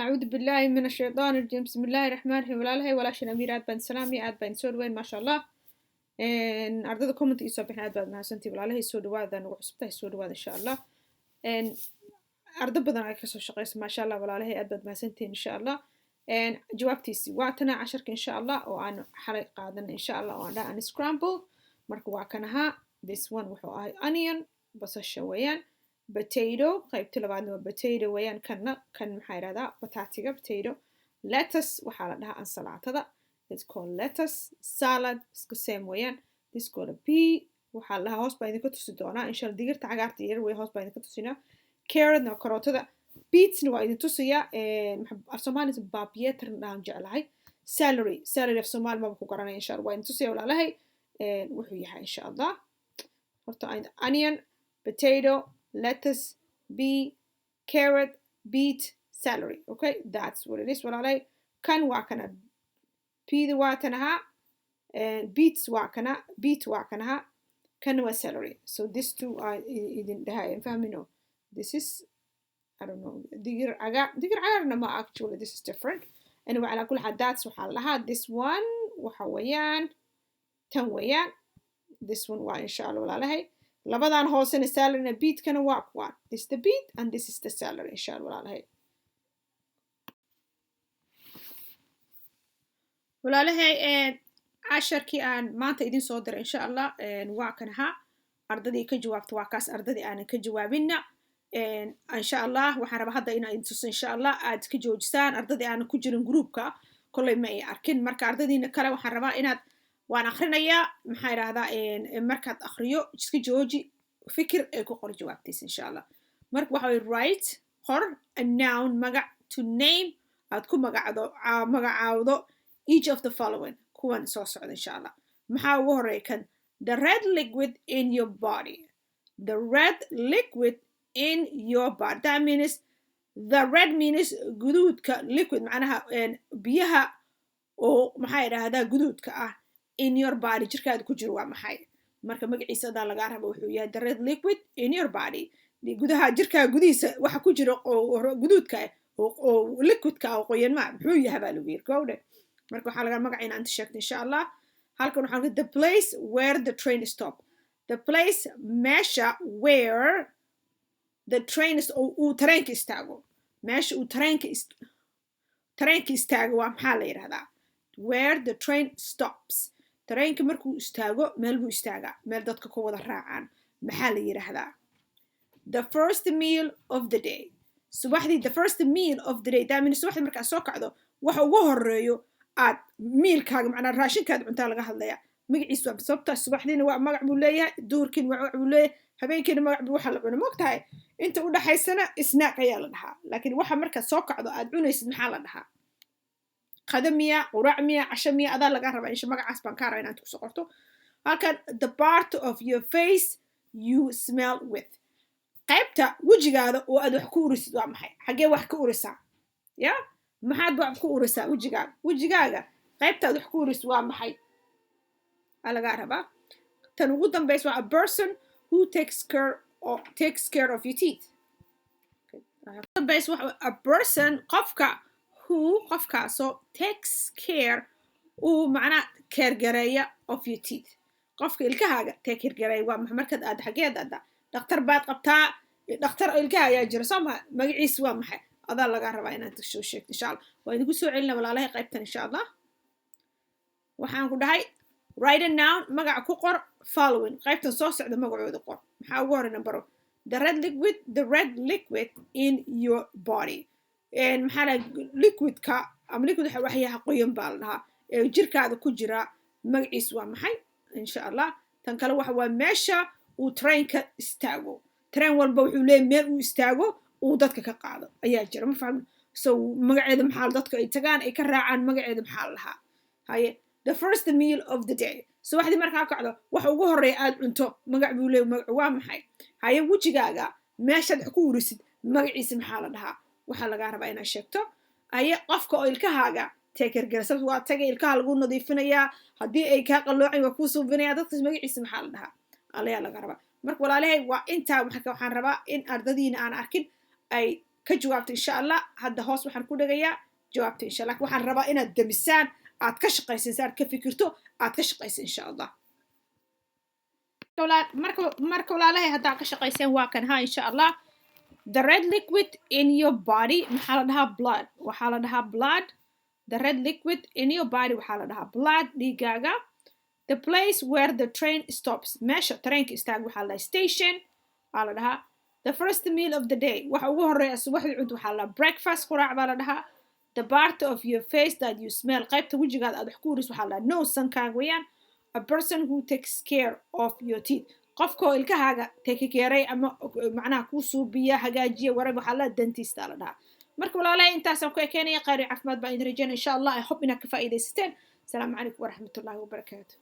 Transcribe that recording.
أعوذ بالله من الشيطان الرجيم بسم الله الرحمن الرحيم walaalhay walaashan amiir aad baan salaamay aad baan soo dhaweyn maasha allah ardada comment ii soo bixin aad baad mahadsantihiin walaalhay soo dhawaada nagu cusubtahay soo dhawaada insha allah ardo badan ay kasoo shaqeysa maasha allah walaalhay aad baad mahadsantihiin insha allah jawaabtiisi waa tana casharka insha allah oo aan xalay qaadan insha allah oo aan dhahan scramble marka waa kan ahaa this one wuxuu ahay onion basasha weeyaan potato qaybta labaadna waa potato weeyaan kan maxaa yidhahdaa bataatiga potato lettuce waxaa la dhahaa ansalaatada it's called lettuce salad iska same weeyaan this called a pea waxaa la dhahaa hoos baa idinka tusi doonaa insha allah digirta cagaarta yar wey hoos baa idinka tusinaa carrotna waa karootada beetsna waa idin tusiyaa af soomaalis baabiyeetarna dhahan jeclahay celery af soomaali maba ku garanaya insha allah waa idin tusiyaa walaalahay wuxuu yahay insha allah horta onion potato lettuce, bee, carrot, beet, celery. Okay, that's what it is. Walaalay, kan waa kana peada waa tanaha, beets waa kana, beet waa kanaha, kan waa celery. So these two are idin dhahay fahmino. This is I don't know. digir agarna ma actually this is different. Anyway, ala kulli xaal that's waxaa lahaa this one waxa weeyaan tan weeyaan this one waa insha Allah walaalahay. labadan hoosena salary beet kana waa kuwan this is the beet and this is the salary insha Allah walaalahay walaalahay casharkii aan maanta idin soo diray insha Allah waa kan ahaa ardadii ka jawaabta waa kaas ardadii aanan ka jawaabinna insha Allah waxaan rabaa hadda inaan idin tuso insha Allah aad ka joojisaan ardadii aanan ku jirin groupka kolley ma ay arkin marka ardadiina kale waxaan rabaa inaad waan akhrinayaa maxaa yidhaahdaa markaad akhriyo iska jooji fikir ee ku qor jawaabtiisa insha allah marka waxa way write qor a noun magac to name aad ku magacaawdo each of the following kuwan soo socda insha allah maxaa ugu horeeya kan the red liquid in your body the red liquid in your body that means the red means guduudka liquid macnaha biyaha oo maxaa yidhaahdaa guduudka ah in your body jirkaada ku jiro waa maxay marka magaciisa adaa lagaa raba wuxuu yahay the red liquid in your body gudaha jirkaa gudihiisa waxa ku jiro guduudka oo liquidka oo qoyan ma muxuu yahay baa lagu yiri gowdhe marka waxaa laga magaciina anta sheegta insha allah halkan waxaan the place where the train stop the place meesha where the train is uu tareenka istaago meesha uu tareenka istaago waa maxaa la yidhahdaa where the train stops tareenka markuu istaago meel buu istaagaa meel dadka ku wada raacaan maxaa la yidhaahdaa the first meal of the day subaxdii the first meal of the day that means subaxdii markaad soo kacdo waxa ugu horeeyo aad mealkaaga macnaa raashinkaada cuntaa laga hadlayaa magaciisu waa sababta subaxdiina waa magac buu leeyahay duurkiina magac buu leeyahay habeenkiina magac buu waxa la cuno moogtahay inta u dhaxaysana snack ayaa la dhahaa laakiin waxa markaad soo kacdo aad cunaysid maxaa la dhahaa qadamiya quraacmiya cashamiya adaa laga rabaa insha magacaas baan kaa rabaa inaad ku soo qorto halkan the part of your face you smell with qaybta wejigaada oo aad wax ku urisid waa maxay xagee wax ka urisaa ya maxaad wax ku urisaa wejigaaga qaybta aad wax ku urisid waa maxay aa laga rabaa tan ugu dambaysa waa a person who takes care of your teeth a person qofkaasoo takes care uu macnaa keergareeya of your teeth qofka ilkahaaga keergareeya waa maxay markaad aad xageed aada dhakhtar baad qabtaa dhakhtar ilkaha ayaa jira soo ma magaciisa waa maxay adaa laga rabaa inaad soo sheegto insha allah waa idinku soo celina walaalahay qaybtan insha allah waxaan ku dhahay write a noun magaca ku qor following qaybtan soo socda magacooda qor maxaa ugu horey nambaro the red liquid in your body maxaa la liquidka ama liquid waxyaha qoyan baa la dhahaa ee jirkaada ku jira magaciis waa maxay insha allah tan kale waxa waa meesha uu trainka istaago train walba wuxuu leeyahay meel uu istaago uu dadka ka qaado ayaa jira ma fahmin so magaceeda maxaa dadka ay tagaan ay ka raacaan magaceeda maxaa la dhahaa haye the first meal of the day so waxdii markaa kacdo waxa ugu horeeya aad cunto magac buu leeyahay magac waa maxay haye wejigaaga meeshaad ku urisid magaciisa maxaa la dhahaa waxaa lagaa rabaa inaad sheegto aye qofka oo ilkahaaga teekergarasa waa tagay ilkaha lagu nadiifinayaa haddii ay kaa qalloocin waa kuu suubinayaa dadkaas magaciisa maxaa la dhahaa alayaa laga rabaa marka walaalahay waa intaa waxaan rabaa in ardadiina aan arkin ay ka jawaabta insha allah hadda hoos waxaan ku dhagayaa jawaabta insha allah waxaan rabaa inaad demisaan aad ka shaqaysiin aad ka fikirto aad ka shaqaysa insha allah marka walaalahay haddaa ka shaqayseen waa kan ha insha allah the red liquid in your body maxaa la dhahaa blood waxaa la dhahaa blood the red liquid in your body waxaa la dhahaa blood dhiigaaga the place where the train stops meesha tareenka istaag waxaa la dhahaa station waxaa la dhahaa the first meal of the day waxa ugu horeeya subaxdii cunto waxaa la dhahaa breakfast quraac baa la dhahaa the part of your face that you smell qaybta wejigaada aad wax ku uris waxaa la dhahaa nose sankaaga weeyaan a person who takes care of your teeth qofkoo ilkahaaga take care ama macnaha kuu suubiya hagaajiya warag waxaa la dentist la dhahaa marka walaalahay intaasaan ku ekeenaya qayr caafimaad baan idin rajaynaya insha allah I hope inaad ka faa'iidaysateen asalaamu calaykum waraxmatullaahi wabarakaatuh